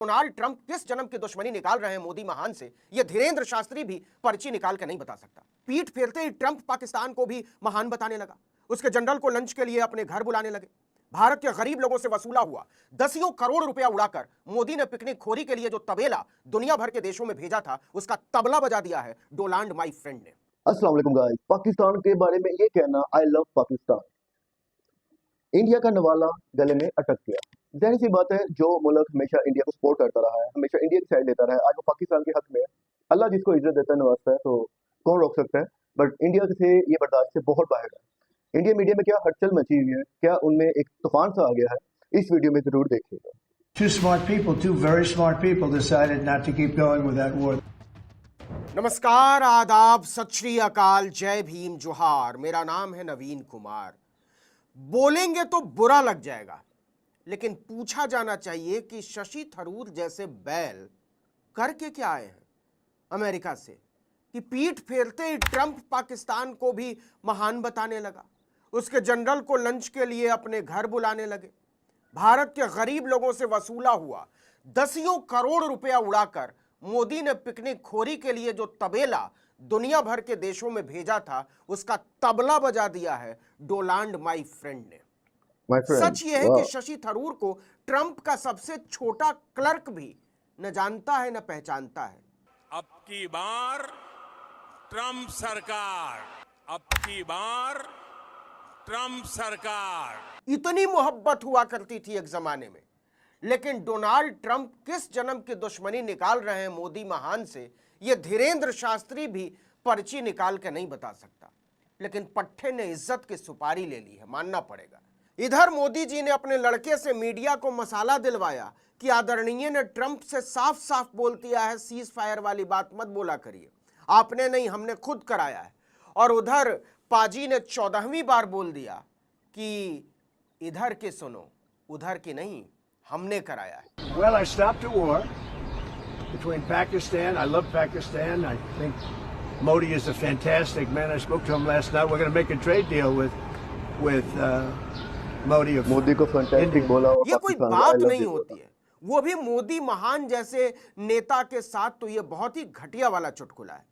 Donald Trump किस जन्म की दुश्मनी निकाल रहे हैं मोदी महान से, यह धीरेन्द्र शास्त्री भी पर्ची निकाल कर नहीं बता सकता। पीठ फेरते ही ट्रंप पाकिस्तान को भी महान बताने लगा। उसके जनरल को लंच के लिए अपने घर बुलाने लगे। भारत के गरीब लोगों से वसूला हुआ दसियों करोड़ रुपया उड़ाकर मोदी ने पिकनिक खोरी के लिए जो तबेला दुनिया भर के देशों में भेजा था, उसका तबला बजा दिया है डोनाल्ड माई फ्रेंड ने। अस्सलाम वालेकुम गाइस, पाकिस्तान के बारे में ये कहना आई लव पाकिस्तान। इंडिया का नवाला गले में अटक गया। जाहिर सी बात है, जो मुल्क हमेशा इंडिया को सपोर्ट करता रहा है, हमेशा इंडिया की साइड लेता रहा है, आज वो पाकिस्तान के हक में है। अल्लाह जिसको इज्जत देता है नवाजता है, तो कौन रोक सकता है। बट इंडिया से ये बर्दाश्त से बहुत बाहर है। इंडिया मीडिया में क्या हलचल मची हुई है, क्या उनमें एक तूफान सा आ गया है, इस वीडियो में जरूर देखिएगा। Two very smart people decided not to keep going with that war. नमस्कार, आदाब, सत श्री अकाल, जय भीम, जोहार। मेरा नाम है नवीन कुमार। बोलेंगे तो बुरा लग जाएगा, लेकिन पूछा जाना चाहिए कि शशि थरूर जैसे बैल करके क्या आए हैं अमेरिका से कि पीठ फेरते ही ट्रंप पाकिस्तान को भी महान बताने लगा। उसके जनरल को लंच के लिए अपने घर बुलाने लगे। भारत के गरीब लोगों से वसूला हुआ दसियों करोड़ रुपया उड़ाकर मोदी ने पिकनिक खोरी के लिए जो तबेला दुनिया भर के देशों में भेजा था, उसका तबला बजा दिया है डोनाल्ड माई फ्रेंड ने। सच यह है कि शशि थरूर को ट्रंप का सबसे छोटा क्लर्क भी न जानता है न पहचानता है। अब की बार ट्रंप सरकार, अब की बार ट्रंप सरकार। इतनी मोहब्बत हुआ करती थी एक जमाने में, लेकिन डोनाल्ड ट्रंप किस जन्म की दुश्मनी निकाल रहे हैं मोदी महान से, यह धीरेन्द्र शास्त्री भी पर्ची निकाल के नहीं बता सकता। लेकिन पट्टे ने इज्जत की सुपारी ले ली है, मानना पड़ेगा। इधर मोदी जी ने अपने लड़के से मीडिया को मसाला दिलवाया कि आदरणीय ने ट्रंप से साफ साफ बोल दिया है, सीज फायर वाली बात मत बोला करिए, आपने नहीं हमने खुद कराया है। और उधर पाजी ने 14वीं बार बोल दिया कि इधर की सुनो, उधर की नहीं, हमने कराया है। Well, I stopped a war between Pakistan. I love Pakistan. I think Modi is a fantastic man. I spoke to him last night. We're going to make a trade deal with Modi of Modi को fantastic बोला। ये कोई बात नहीं होती है, वो भी मोदी महान जैसे नेता के साथ। तो ये बहुत ही घटिया वाला चुटकुला है।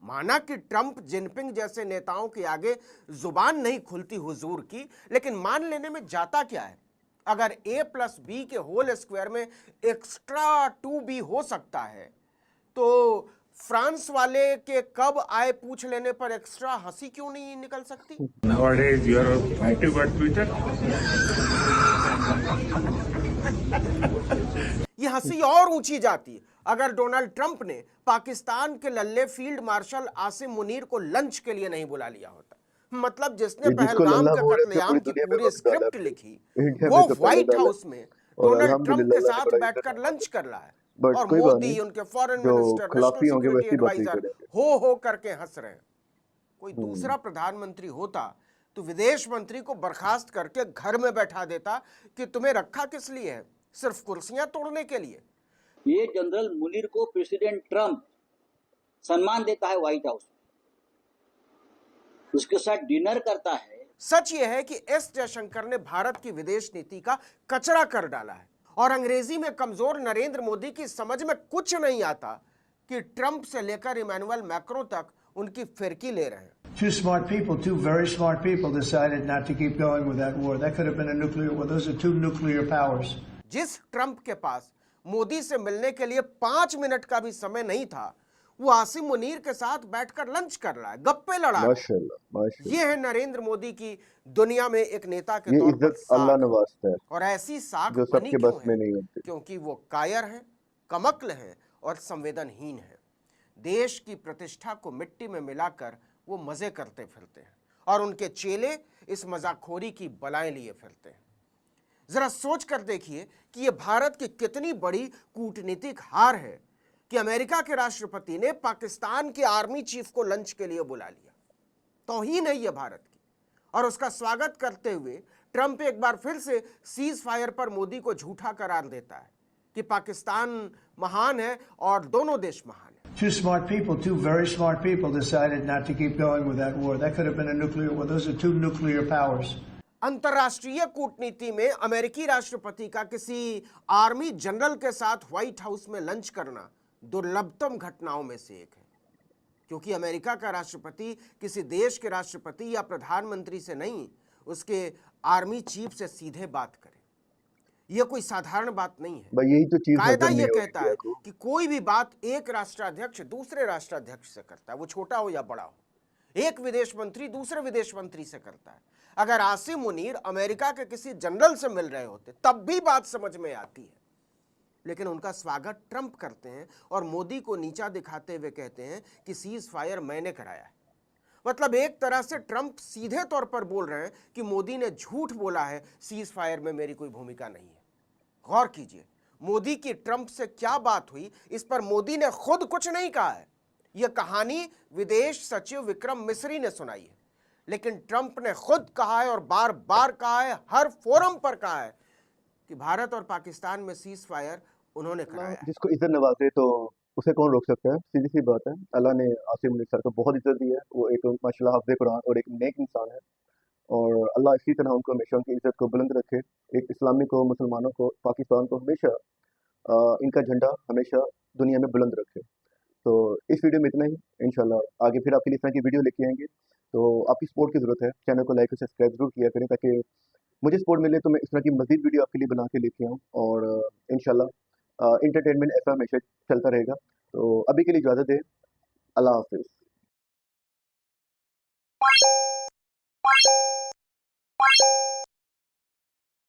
माना कि ट्रंप जिनपिंग जैसे नेताओं के आगे जुबान नहीं खुलती हुजूर की, लेकिन मान लेने में जाता क्या है। अगर a+b के होल स्क्वायर में एक्स्ट्रा 2b हो सकता है, तो फ्रांस वाले के कब आए पूछ लेने पर एक्स्ट्रा हंसी क्यों नहीं निकल सकती। Nowadays you are fighting about Twitter. ये हंसी और ऊंची जाती है अगर डोनाल्ड ट्रंप ने पाकिस्तान के लल्ले फील्ड मार्शल आसिम मुनीर को लंच के लिए नहीं बुला लिया होता। मतलब जिसने पहलगाम के कत्लेआम की पूरी स्क्रिप्ट लिखी, वो व्हाइट हाउस में डोनाल्ड ट्रंप के साथ बैठकर लंच कर रहा है, और मोदी उनके foreign minister, national security adviser हो करके हंस रहे हैं। कोई दूसरा प्रधानमंत्री होता तो विदेश मंत्री को बर्खास्त करके घर में बैठा देता कि तुम्हें रखा किस लिए है, सिर्फ कुर्सियां तोड़ने के लिए। ये जनरल मुनीर को प्रेसिडेंट ट्रंप सम्मान देता है व्हाइट हाउस, उसके साथ डिनर करता है। सच यह है कि एस जयशंकर ने भारत की विदेश नीति का कचरा कर डाला है, और अंग्रेजी में कमजोर नरेंद्र मोदी की समझ में कुछ नहीं आता कि ट्रंप से लेकर इमैनुअल मैक्रों तक उनकी फिरकी ले रहे हैं। Two very smart people decided not to keep going with that war. That could have been a nuclear war. Those are two nuclear powers. जिस ट्रंप के पास मोदी से मिलने के लिए 5 मिनट का भी समय नहीं था, वो आसिम मुनीर के साथ बैठकर लंच कर रहा है, गप्पे लड़ा रहा है। ये है नरेंद्र मोदी की दुनिया में एक नेता के तौर पर अल्लाह नवाजता है। और ऐसी साख जो बनी सबके बस में नहीं होती, क्योंकि वो कायर हैं, कमक्ल हैं और संवेदनहीन हैं। देश की प्रतिष्ठा को मिट्टी में मिलाकर वो मजे करते फिरते हैं, और उनके चेले इस मजाखोरी की बलाएं लिए फिरते हैं। जरा सोच कर देखिए कि यह भारत की कितनी बड़ी कूटनीतिक हार है कि अमेरिका के राष्ट्रपति ने पाकिस्तान के आर्मी चीफ को लंच के लिए बुला लिया। तौहीन है यह भारत की। और उसका स्वागत करते हुए ट्रंप एक बार फिर से सीज फायर पर मोदी को झूठा करार देता है कि पाकिस्तान महान है और दोनों देश महान है। Two very smart people decided not to keep going with that war. That could have been a nuclear war. Those are two nuclear powers. अंतर्राष्ट्रीय कूटनीति में अमेरिकी राष्ट्रपति का किसी आर्मी जनरल के साथ व्हाइट हाउस में लंच करना दुर्लभतम घटनाओं में से एक है, क्योंकि अमेरिका का राष्ट्रपति किसी देश के राष्ट्रपति या प्रधानमंत्री से नहीं, उसके आर्मी चीफ से सीधे बात करे। यह कोई साधारण बात नहीं है। भाई यही तो चीज कायदा हजम नहीं यह हो कहता रही है को। कि कोई भी बात एक राष्ट्राध्यक्ष दूसरे राष्ट्राध्यक्ष से करता है, वो छोटा हो या बड़ा हो। एक विदेश मंत्री दूसरे विदेश मंत्री से करता है। अगर आसिम मुनीर अमेरिका के किसी जनरल से मिल रहे होते तब भी बात समझ में आती है, लेकिन उनका स्वागत ट्रंप करते हैं और मोदी को नीचा दिखाते हुए कहते हैं कि सीज फायर मैंने कराया है। मतलब एक तरह से ट्रंप सीधे तौर पर बोल रहे हैं कि मोदी ने झूठ बोला है, सीज फायर में मेरी कोई भूमिका नहीं है। गौर कीजिए, मोदी की ट्रंप से क्या बात हुई, इस पर मोदी ने खुद कुछ नहीं कहा है। यह कहानी विदेश सचिव विक्रम मिस्री ने सुनाई है, लेकिन ट्रंप ने खुद कहा है और बार बार कहा है, हर फोरम पर कहा है कि भारत और पाकिस्तान में सीज फायर उन्होंने कराया है। जिसको इज्जत नवाजे तो उसे कौन रोक सकता है? सीधी सी बात है, अल्लाह ने आसिम मुनीर सर को बहुत इज्जत दी है। वो एक माशाल्लाह हाफ़िज़ कुरान और एक नेक इंसान है, और अल्लाह इसी तरह उनको हमेशा उनकी इज्जत को बुलंद रखे। एक इस्लामी को, मुसलमानों को, पाकिस्तान को हमेशा इनका झंडा हमेशा दुनिया में बुलंद रखे। तो इस वीडियो में इतना ही। इंशाल्लाह आगे फिर आपके लिए इस तरह की वीडियो लेके आएंगे। तो आपकी सपोर्ट की ज़रूरत है। चैनल को लाइक और सब्सक्राइब जरूर किया करें, ताकि मुझे सपोर्ट मिले तो मैं इस तरह की मज़ीद वीडियो आपके लिए बना के लेके आऊँ। और इंशाल्लाह एंटरटेनमेंट ऐसा हमेशा चलता रहेगा। तो अभी के लिए इजाज़त दें। अल्लाह हाफ़िज़।